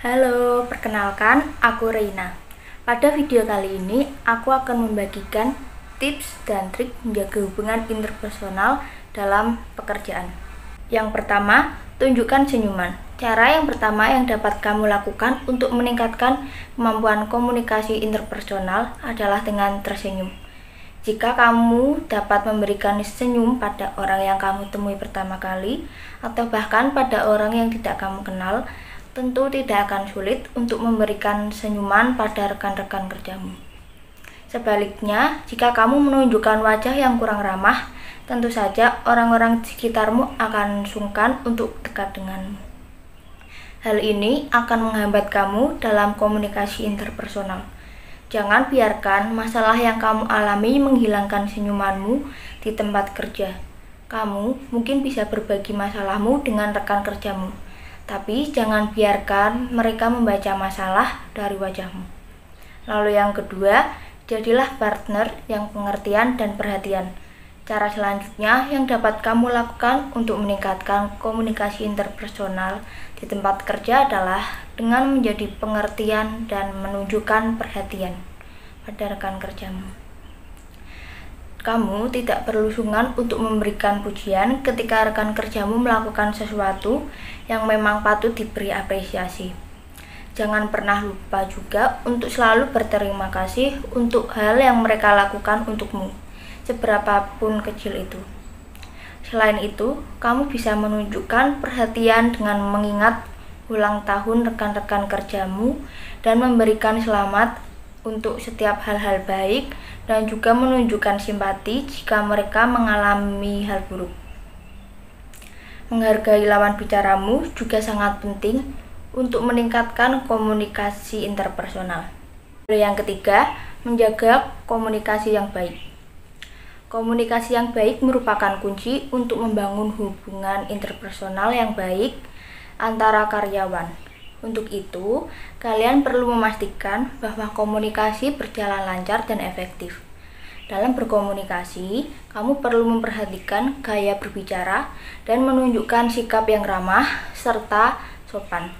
Halo, perkenalkan aku Reina. Pada video kali ini, aku akan membagikan tips dan trik menjaga hubungan interpersonal dalam pekerjaan. Yang pertama, tunjukkan senyuman. Cara yang pertama yang dapat kamu lakukan untuk meningkatkan kemampuan komunikasi interpersonal adalah dengan tersenyum. Jika kamu dapat memberikan senyum pada orang yang kamu temui pertama kali, atau bahkan pada orang yang tidak kamu kenal, tentu tidak akan sulit untuk memberikan senyuman pada rekan-rekan kerjamu. Sebaliknya, jika kamu menunjukkan wajah yang kurang ramah, tentu saja orang-orang di sekitarmu akan sungkan untuk dekat denganmu. Hal ini akan menghambat kamu dalam komunikasi interpersonal. Jangan biarkan masalah yang kamu alami menghilangkan senyumanmu di tempat kerja. Kamu mungkin bisa berbagi masalahmu dengan rekan kerjamu, tapi jangan biarkan mereka membaca masalah dari wajahmu. Lalu yang kedua, jadilah partner yang pengertian dan perhatian. Cara selanjutnya yang dapat kamu lakukan untuk meningkatkan komunikasi interpersonal di tempat kerja adalah dengan menjadi pengertian dan menunjukkan perhatian pada rekan kerjamu. Kamu tidak perlu sungkan untuk memberikan pujian ketika rekan kerjamu melakukan sesuatu yang memang patut diberi apresiasi. Jangan pernah lupa juga untuk selalu berterima kasih untuk hal yang mereka lakukan untukmu, seberapapun kecil itu. Selain itu, kamu bisa menunjukkan perhatian dengan mengingat ulang tahun rekan-rekan kerjamu dan memberikan selamat untuk setiap hal-hal baik, dan juga menunjukkan simpati jika mereka mengalami hal buruk. Menghargai lawan bicaramu juga sangat penting untuk meningkatkan komunikasi interpersonal. Lalu yang ketiga, menjaga komunikasi yang baik. Komunikasi yang baik merupakan kunci untuk membangun hubungan interpersonal yang baik antara karyawan. Untuk itu, kalian perlu memastikan bahwa komunikasi berjalan lancar dan efektif. Dalam berkomunikasi, kamu perlu memperhatikan gaya berbicara dan menunjukkan sikap yang ramah serta sopan.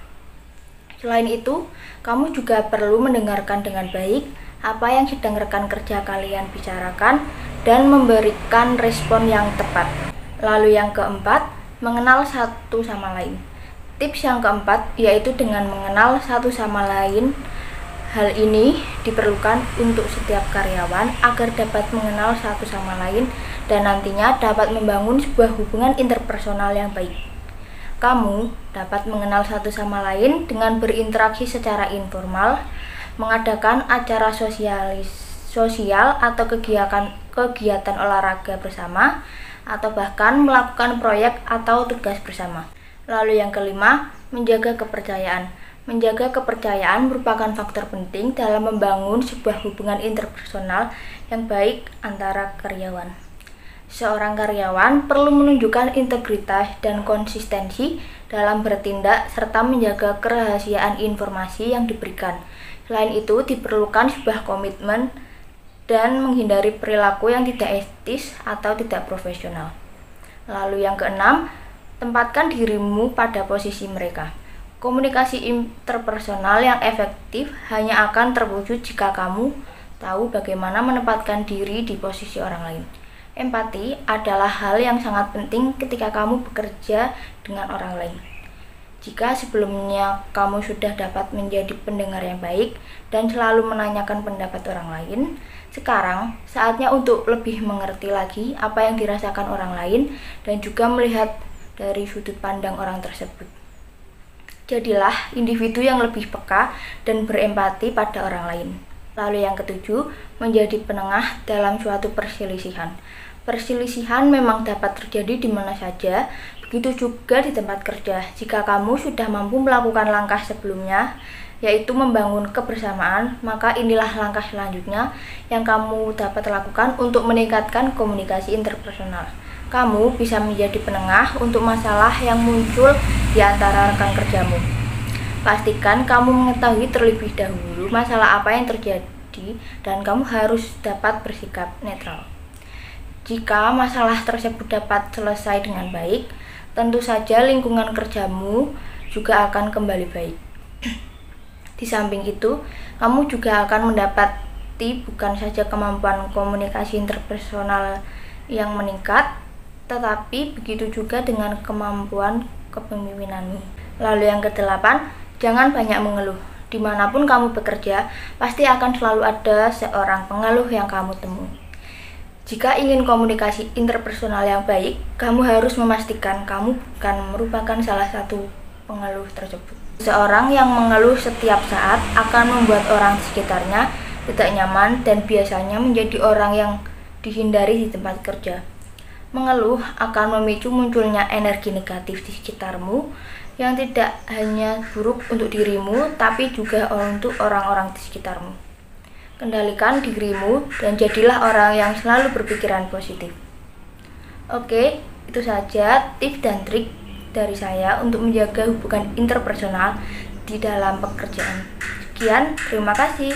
Selain itu, kamu juga perlu mendengarkan dengan baik apa yang sedang rekan kerja kalian bicarakan dan memberikan respon yang tepat. Lalu yang keempat, mengenal satu sama lain. Tips yang keempat yaitu dengan mengenal satu sama lain. Hal ini diperlukan untuk setiap karyawan agar dapat mengenal satu sama lain dan nantinya dapat membangun sebuah hubungan interpersonal yang baik. Kamu dapat mengenal satu sama lain dengan berinteraksi secara informal, mengadakan acara sosial atau kegiatan olahraga bersama, atau bahkan melakukan proyek atau tugas bersama. Lalu yang kelima, menjaga kepercayaan. Menjaga kepercayaan merupakan faktor penting dalam membangun sebuah hubungan interpersonal yang baik antara karyawan. Seorang karyawan perlu menunjukkan integritas dan konsistensi dalam bertindak serta menjaga kerahasiaan informasi yang diberikan. Selain itu, diperlukan sebuah komitmen dan menghindari perilaku yang tidak etis atau tidak profesional. Lalu yang keenam, tempatkan dirimu pada posisi mereka. Komunikasi interpersonal yang efektif hanya akan terwujud jika kamu tahu bagaimana menempatkan diri di posisi orang lain. Empati adalah hal yang sangat penting ketika kamu bekerja dengan orang lain. Jika sebelumnya kamu sudah dapat menjadi pendengar yang baik dan selalu menanyakan pendapat orang lain, sekarang saatnya untuk lebih mengerti lagi apa yang dirasakan orang lain dan juga melihat dari sudut pandang orang tersebut. Jadilah individu yang lebih peka dan berempati pada orang lain. Lalu yang ketujuh, menjadi penengah dalam suatu perselisihan. Perselisihan memang dapat terjadi di mana saja, begitu juga di tempat kerja. Jika kamu sudah mampu melakukan langkah sebelumnya, yaitu membangun kebersamaan, maka inilah langkah selanjutnya yang kamu dapat lakukan untuk meningkatkan komunikasi interpersonal. Kamu bisa menjadi penengah untuk masalah yang muncul di antara rekan kerjamu. Pastikan kamu mengetahui terlebih dahulu masalah apa yang terjadi dan kamu harus dapat bersikap netral. Jika masalah tersebut dapat selesai dengan baik, tentu saja lingkungan kerjamu juga akan kembali baik. Di samping itu, kamu juga akan mendapati bukan saja kemampuan komunikasi interpersonal yang meningkat, tetapi begitu juga dengan kemampuan kepemimpinanmu. Lalu yang kedelapan, jangan banyak mengeluh. Dimanapun kamu bekerja, pasti akan selalu ada seorang pengeluh yang kamu temui. Jika ingin komunikasi interpersonal yang baik, kamu harus memastikan kamu bukan merupakan salah satu pengeluh tersebut. Seorang yang mengeluh setiap saat akan membuat orang di sekitarnya tidak nyaman dan biasanya menjadi orang yang dihindari di tempat kerja. Mengeluh akan memicu munculnya energi negatif di sekitarmu yang tidak hanya buruk untuk dirimu, tapi juga untuk orang-orang di sekitarmu. Kendalikan dirimu dan jadilah orang yang selalu berpikiran positif. Oke, itu saja tips dan trik dari saya untuk menjaga hubungan interpersonal di dalam pekerjaan. Sekian, terima kasih.